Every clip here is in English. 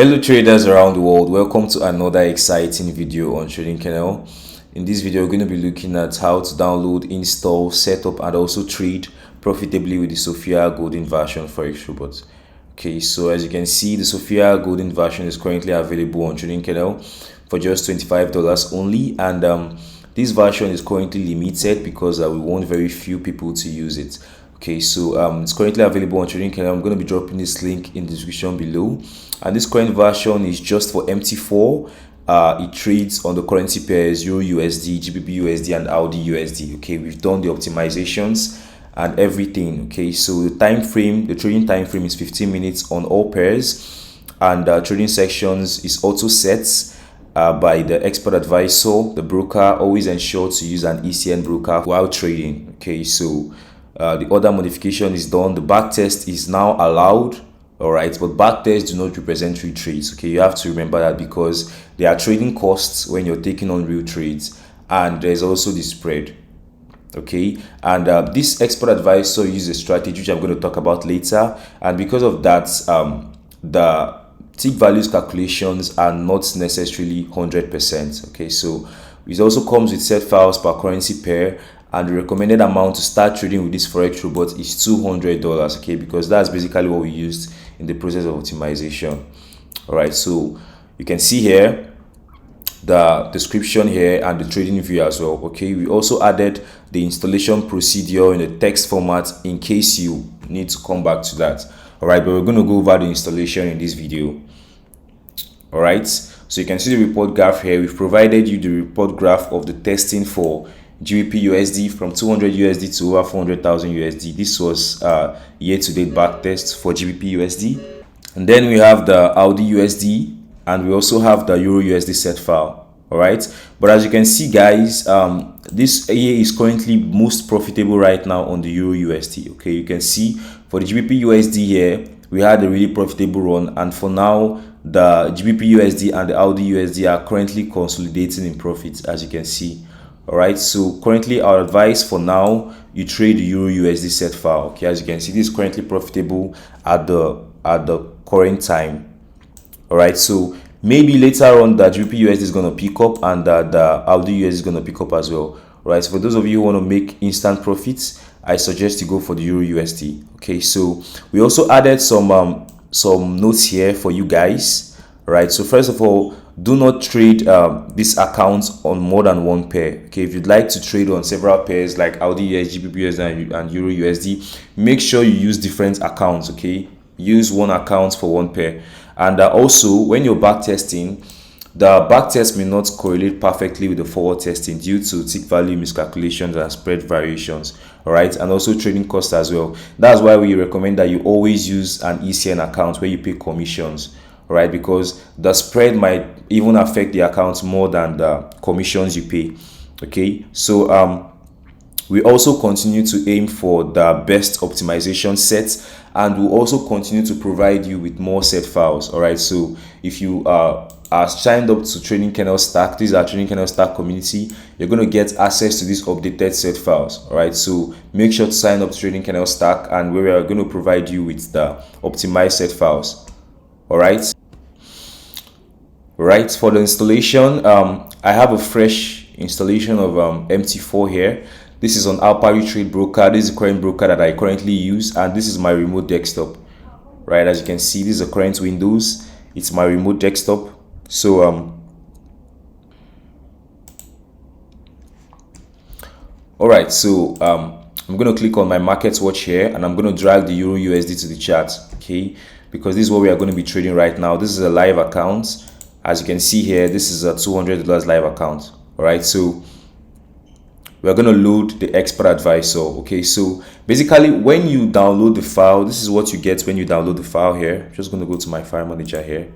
Hello traders around the world, welcome to another exciting video on Trading Channel. In this video, we're going to be looking at how to download, install, set up and also trade profitably with the Sophia Golden version Forex robot. Okay, so as you can see, the Sophia Golden version is currently available on Trading Channel for just $25 only, and this version is currently limited because we want very few people to use it. Okay, so it's currently available on Trading Channel. I'm going to be dropping this link in the description below, and this current version is just for MT4. It trades on the currency pairs Euro USD, GBP USD and Audi USD. Okay, we've done the optimizations and everything. Okay, so the trading time frame is 15 minutes on all pairs, and trading sections is also set by the expert advisor. The broker always ensure to use an ECN broker while trading. Okay, so the other modification is done. The backtest is now allowed. All right, but backtests do not represent real trades. Okay, you have to remember that because there are trading costs when you're taking on real trades, and there's also the spread. Okay, and this expert advisor uses a strategy which I'm going to talk about later, and because of that, the tick values calculations are not necessarily 100%. Okay, so it also comes with set files per currency pair, and the recommended amount to start trading with this Forex robot is $200. Okay, because that's basically what we used in the process of optimization. All right, so you can see here the description here and the trading view as well. Okay, we also added the installation procedure in the text format in case you need to come back to that. All right, but we're going to go over the installation in this video. All right, so you can see the report graph here. We've provided you the report graph of the testing for GBP USD from 200 USD to over 400,000 USD. This was year-to-date backtest for GBP USD. And then we have the Audi USD, and we also have the Euro USD set file. All right, but as you can see, guys, this year is currently most profitable right now on the Euro USD. Okay, you can see for the GBP USD here, we had a really profitable run, and for now, the GBP USD and the Audi USD are currently consolidating in profits, as you can see. All right, so currently our advice for now, you trade the Euro USD set file. Okay, as you can see, this is currently profitable at the current time. All right, so maybe later on the GBP USD is going to pick up, and the Audi USD is going to pick up as well. All right, so for those of you who want to make instant profits, I suggest you go for the Euro USD. Okay, so we also added some notes here for you guys. All right, so first of all, do not trade this account on more than one pair. Okay, if you'd like to trade on several pairs like Audi USD, GBP USD and Euro USD, make sure you use different accounts. Okay, use one account for one pair. And also, when you're back testing, the backtest may not correlate perfectly with the forward testing due to tick value miscalculations and spread variations. All right, and also trading costs as well. That's why we recommend that you always use an ECN account where you pay commissions. Right, because the spread might even affect the account more than the commissions you pay. Okay, so we also continue to aim for the best optimization sets, and we'll also continue to provide you with more set files. All right, so if you are signed up to Trading Channel Stack, this is our Trading Channel Stack community, you're going to get access to these updated set files. All right, so make sure to sign up to Trading Channel Stack, and we are going to provide you with the optimized set files. All right. Right, for the installation, I have a fresh installation of MT4 here. This is on ALPARI Trade Broker. This is the current broker that I currently use, and this is my remote desktop. Right, as you can see, this is the current Windows. It's my remote desktop. So all right, so I'm going to click on my markets watch here, and I'm going to drag the Euro USD to the chart. Okay, because this is what we are going to be trading right now. This is a live account. As you can see here, this is a $200 live account. All right, so we're going to load the expert advisor. Okay, so basically when you download the file, this is what you get when you download the file here. I'm just going to go to my file manager here.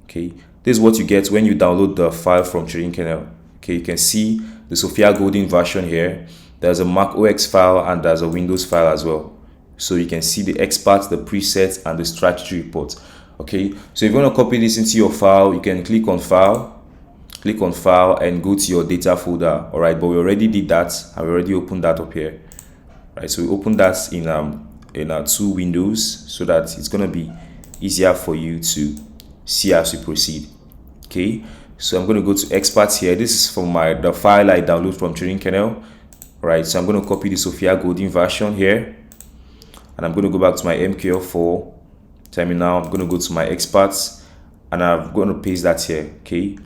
Okay, this is what you get when you download the file from Trading Channel. Okay, you can see the Sophia Golden version here. There's a Mac OS file and there's a Windows file as well. So you can see the experts, the presets, and the strategy report. Okay, so if you want to copy this into your file, you can click on file, and go to your data folder. All right, but we already did that. I already opened that up here. All right, so we opened that in two windows so that it's going to be easier for you to see as we proceed. Okay, so I'm going to go to experts here. This is from the file I download from Trading Kernel. Right, so I'm going to copy the Sophia golden version here, and I'm going to go back to my MQL4 terminal. I'm going to go to my experts, and I'm going to paste that here. Okay,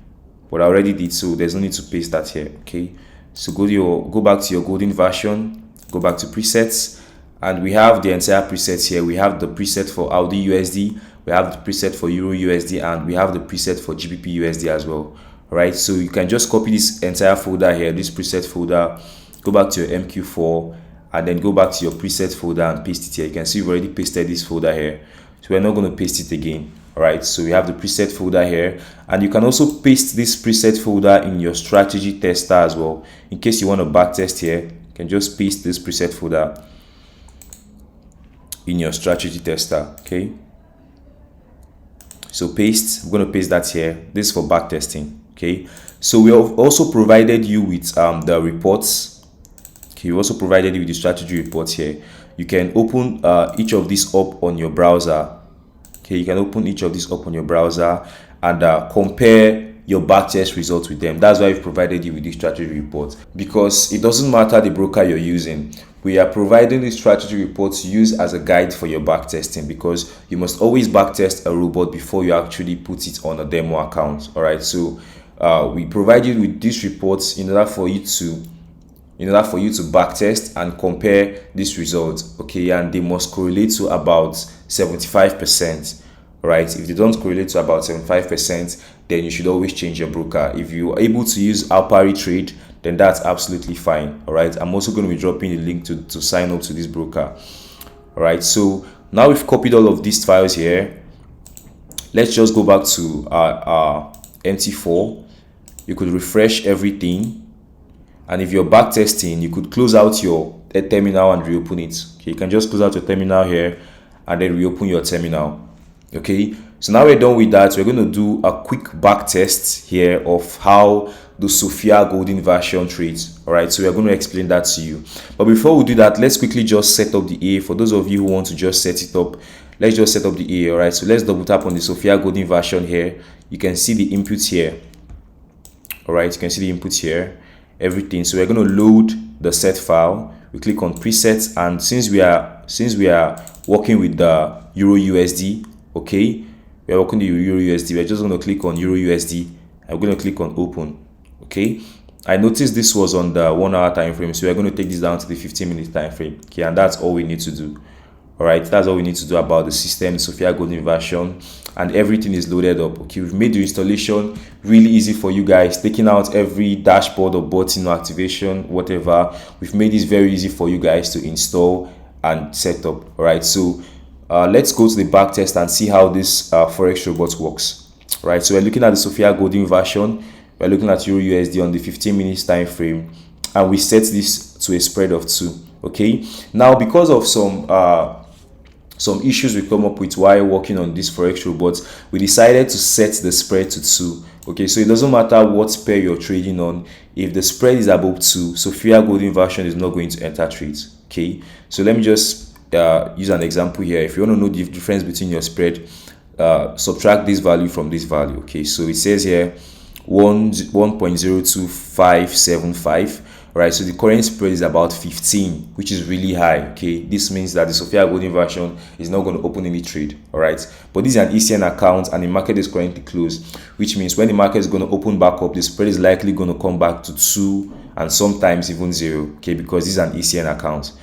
but I already did, so there's no need to paste that here. Okay, so go back to your golden version, go back to presets, and we have the entire presets here. We have the preset for Audi USD, we have the preset for Euro USD, and we have the preset for GBP USD as well. Right, so you can just copy this entire folder here, this preset folder, go back to your MQ4, and then go back to your preset folder and paste it here. You can see we've already pasted this folder here, so we're not going to paste it again. All right, so we have the preset folder here, and you can also paste this preset folder in your strategy tester as well. In case you want to backtest here, you can just paste this preset folder in your strategy tester. Okay, so paste. I'm going to paste that here. This is for backtesting. Okay, so we have also provided you with the reports. Okay, we also provided you with the strategy reports here. You can open each of these up on your browser. Okay, you can open each of these up on your browser and compare your backtest results with them. That's why we've provided you with this strategy report, because it doesn't matter the broker you're using. We are providing this strategy report to use as a guide for your backtesting, because you must always backtest a robot before you actually put it on a demo account. All right, so we provide you with these reports in order for you to backtest and compare these results. Okay, and they must correlate to about 75%. Right, if they don't correlate to about 75%, then you should always change your broker. If you are able to use ALPARI trade, then that's absolutely fine. All right, I'm also going to be dropping a link to sign up to this broker. All right, so now we've copied all of these files here. Let's just go back to our MT4. You could refresh everything, and if you're backtesting, you could close out your terminal and reopen it. Okay, you can just close out your terminal here and then reopen your terminal. Okay, so now we're done with that. We're going to do a quick back test here of how the Sophia golden version trades. All right, so we're going to explain that to you, but before we do that, let's quickly just set up the A. For those of you who want to just set it up, let's just set up the A. All right, so let's double tap on the Sophia golden version here. You can see the inputs here. All right, you can see the inputs here, everything. So we're going to load the set file. We click on presets, and since we are working with the Euro USD, okay, we are working the Euro USD, we're just going to click on Euro USD. I'm going to click on open. Okay, I noticed this was on the 1 hour time frame, so we're going to take this down to the 15-minute time frame. Okay, and that's all we need to do. All right, that's all we need to do about the system, Sophia golden version, and everything is loaded up. Okay, we've made the installation really easy for you guys, taking out every dashboard or button or activation, whatever. We've made this very easy for you guys to install and set up. All right, so let's go to the back test and see how this Forex robot works. All right, so we're looking at the Sophia golden version. We're looking at Euro USD on the 15 minutes time frame, and we set this to a spread of 2. Okay, now because of some issues we come up with while working on this Forex robot, we decided to set the spread to 2. Okay, so it doesn't matter what pair you're trading on. If the spread is above 2, Sophia golden version is not going to enter trades. Okay, so let me just use an example here. If you want to know the difference between your spread, subtract this value from this value. Okay, so it says here 1.02575. Right, so the current spread is about 15, which is really high. Okay, this means that the Sophia golden version is not going to open any trade. All right, but this is an ECN account and the market is currently closed, which means when the market is going to open back up, the spread is likely going to come back to 2 and sometimes even 0. Okay, because this is an ECN account.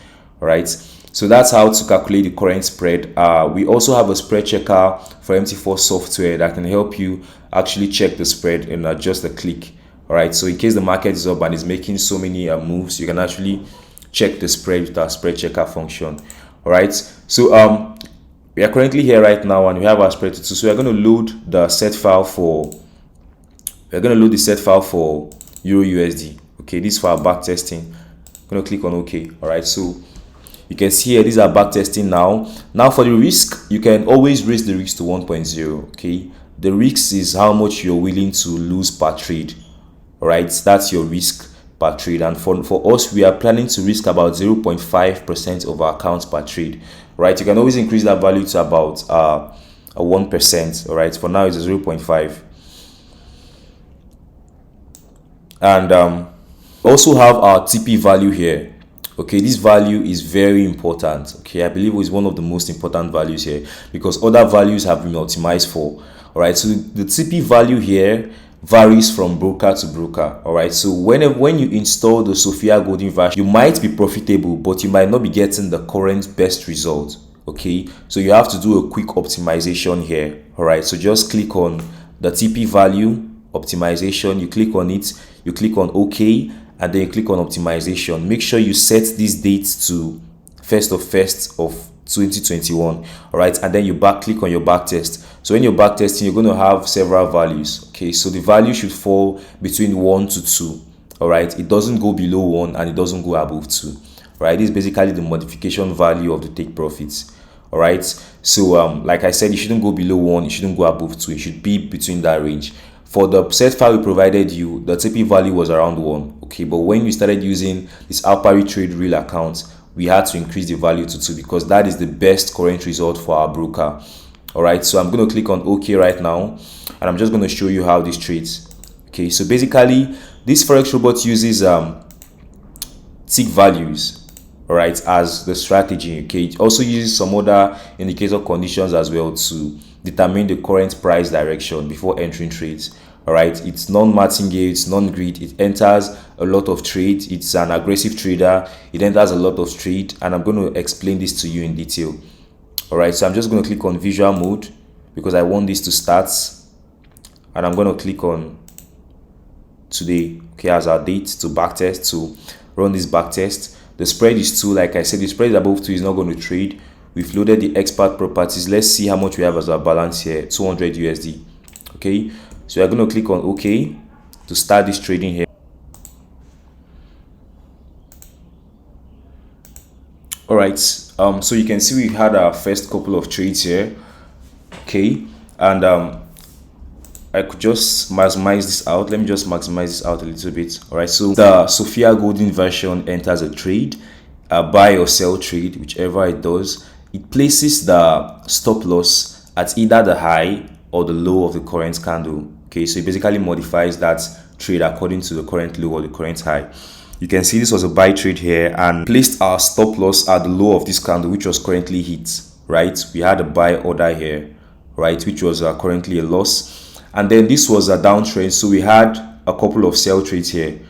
All right, so that's how to calculate the current spread. We also have a spread checker for MT4 software that can help you actually check the spread in just a click. All right, so in case the market is up and is making so many moves, you can actually check the spread with our spread checker function. All right, so we are currently here right now and we have our spread to 2. So we're going to load the set file for Euro USD. Okay, this is for our back testing. I'm going to click on OK. All right, so you can see here, these are back testing now. Now for the risk, you can always raise the risk to 1.0. Okay, the risk is how much you're willing to lose per trade. All right, that's your risk per trade, and for us, we are planning to risk about 0.5% of our accounts per trade. Right, you can always increase that value to about 1%. All right, for now it's a 0.5. And also have our TP value here. Okay, this value is very important. Okay, I believe it's one of the most important values here because other values have been optimized for. All right, so the TP value here varies from broker to broker. All right, so when you install the Sophia golden version, you might be profitable, but you might not be getting the current best result. Okay, so you have to do a quick optimization here. All right, so just click on the TP value optimization, you click on it, you click on OK, and then you click on optimization. Make sure you set these dates to 1st of 2021. All right, and then you click on your backtest. So when you're backtesting, you're going to have several values. Okay, so the value should fall between 1 to 2. All right, it doesn't go below 1 and it doesn't go above 2. All right, this is basically the modification value of the take profits. All right, so like I said, you shouldn't go below 1, you shouldn't go above 2, it should be between that range. For the set file we provided you, the TP value was around 1. Okay, but when we started using this ALPARI trade real account, we had to increase the value to 2 because that is the best current result for our broker. All right, so I'm going to click on OK right now, and I'm just going to show you how this trades. Okay, so basically this Forex robot uses tick values, all right, as the strategy. Okay, it also uses some other indicator conditions as well to determine the current price direction before entering trades. All right, it's non-martingale, it's non-greed, it enters a lot of trade, it's an aggressive trader, it enters a lot of trade, and I'm going to explain this to you in detail. All right, so I'm just going to click on visual mode because I want this to start, and I'm going to click on today, okay, as our date to backtest, to run this backtest. The spread is 2. Like I said, the spread above 2 is not going to trade. We've loaded the expert properties. Let's see how much we have as our balance here. 200 USD. Okay, so we're going to click on OK to start this trading here. All right, so you can see we had our first couple of trades here. Okay, and I could just maximize this out. Let me just maximize this out a little bit. All right, so the Sophia golden version enters a trade, a buy or sell trade, whichever it does. It places the stop loss at either the high or the low of the current candle. Okay, so it basically modifies that trade according to the current low or the current high. You can see this was a buy trade here and placed our stop loss at the low of this candle, which was currently hit. Right, we had a buy order here, right, which was currently a loss, and then this was a downtrend, so we had a couple of sell trades here.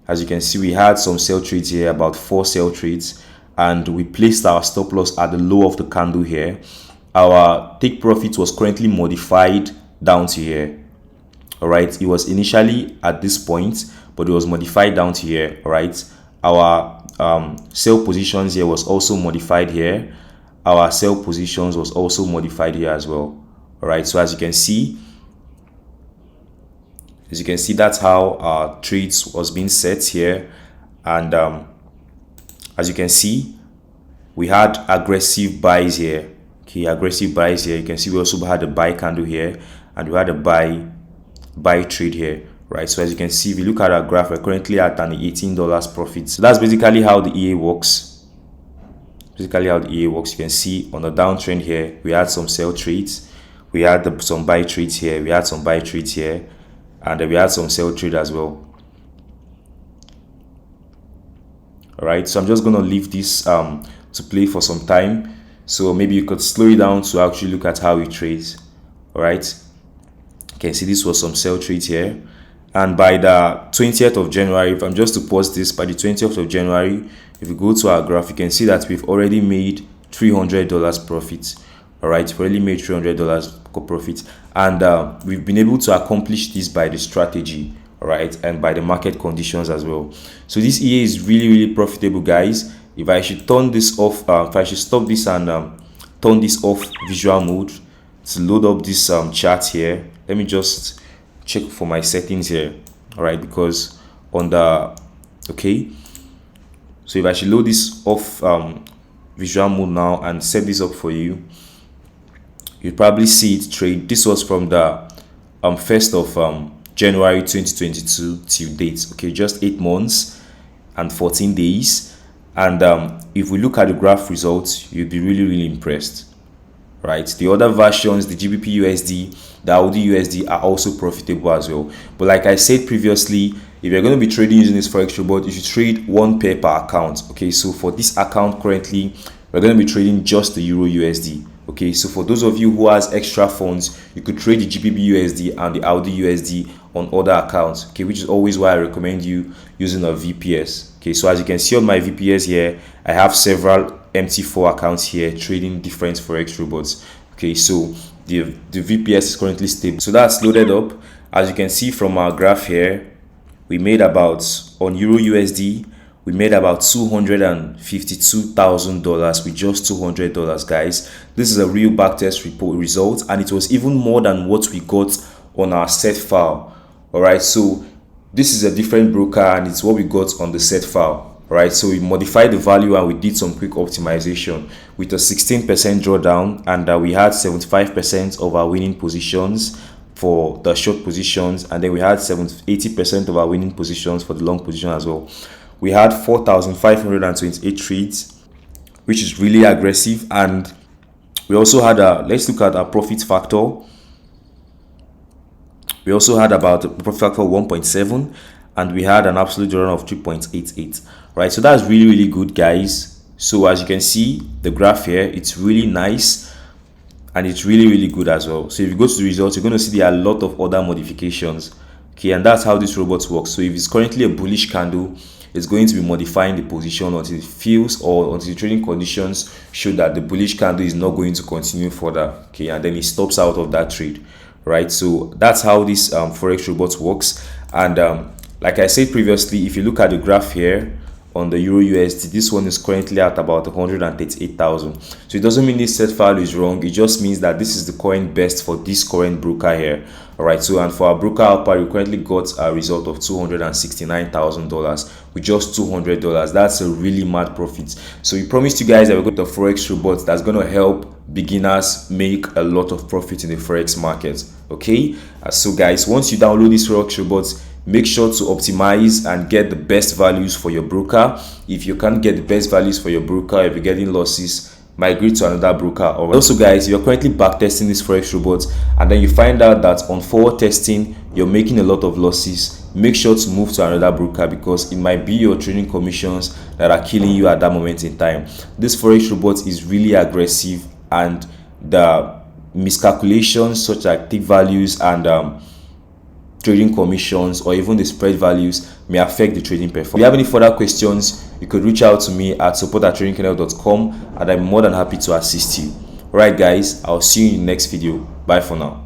As you can see, we had some sell trades here, about 4 sell trades, and we placed our stop loss at the low of the candle here. Our take profit was currently modified down to here. All right, it was initially at this point, but it was modified down to here. All right, our sell positions here was also modified here. Our sell positions was also modified here as well. All right, so as you can see, that's how our trades was being set here. And as you can see, we had aggressive buys here. Okay, aggressive buys here. You can see we also had a buy candle here, and we had a buy trade here. Right, so as you can see, if you look at our graph, we're currently at an $18 profit. So that's basically how the EA works. You can see on the downtrend here, we had some sell trades, we had some buy trades here, we had some buy trades here, and we had some sell trade as well. All right, so I'm just going to leave this to play for some time, so maybe you could slow it down to actually look at how it trades. All right, you can see this was some sell trades here, and by the 20th of January, if I'm just to pause this, by the 20th of January, if you go to our graph, you can see that we've already made $300 profit. All right, we've already made $300 profit, and we've been able to accomplish this by the strategy, all right, and by the market conditions as well. So this EA is really profitable, guys. If I should turn this off, if I should stop this and turn this off visual mode to load up this chart here, let me just check for my settings here. All right, because on the okay, so if I should load this off visual mode now and set this up for you, you'll probably see it trade. This was from the 1st of January 2022 till date. Okay, just 8 months and 14 days. And if we look at the graph results, you'll be really impressed. right? The other versions, the GBP USD, the Audi USD, are also profitable as well. But like I said previously, if you're going to be trading using this Forex robot, you should trade one pair per account. Okay, so for this account currently, we're going to be trading just the Euro USD. Okay, so for those of you who has extra funds, you could trade the GBP USD and the Audi USD on other accounts. Okay, which is always why I recommend you using a VPS. Okay, so as you can see on my VPS here, I have several MT4 accounts here trading different Forex robots. Okay, so the VPS is currently stable. So that's loaded up. As you can see from our graph here, we made about, on Euro USD, we made about $252,000 with just $200, guys. This is a real backtest report result, and it was even more than what we got on our set file. All right, so this is a different broker, and it's what we got on the set file. All right, so we modified the value and we did some quick optimization with a 16% drawdown, and we had 75% of our winning positions for the short positions, and then we had 80% of our winning positions for the long position as well. We had 4,528 trades, which is really aggressive. And we also had let's look at our profit factor. We also had about a profit factor of 1.7, and we had an absolute return of 3.88, right? So that's really good, guys. So as you can see, the graph here, it's really nice, and it's really good as well. So if you go to the results, you're going to see there are a lot of other modifications. Okay, and that's how this robot works. So if it's currently a bullish candle, it's going to be modifying the position until it feels, or until the trading conditions show that the bullish candle is not going to continue further. Okay, and then it stops out of that trade, right? So that's how this Forex robot works. And like I said previously, if you look at the graph here on the Euro USD, this one is currently at about 138,000. So it doesn't mean this set file is wrong. It just means that this is the current best for this current broker here. All right, so and for our broker ALPARI, we currently got a result of $269,000 with just $200. That's a really mad profit. So we promised you guys that we're going to the Forex robot that's going to help beginners make a lot of profit in the Forex market. Okay, so guys, once you download this Forex robot, make sure to optimize and get the best values for your broker. If you can't get the best values for your broker, if you're getting losses, migrate to another broker. Or also, guys, if you're currently backtesting this Forex robot and then you find out that on forward testing you're making a lot of losses, make sure to move to another broker, because it might be your trading commissions that are killing you at that moment in time. This Forex robot is really aggressive, and the miscalculations such as tick values and trading commissions, or even the spread values, may affect the trading performance. If you have any further questions, you could reach out to me at support@tradingkernel.com, and I'm more than happy to assist you. Alright guys, I'll see you in the next video. Bye for now.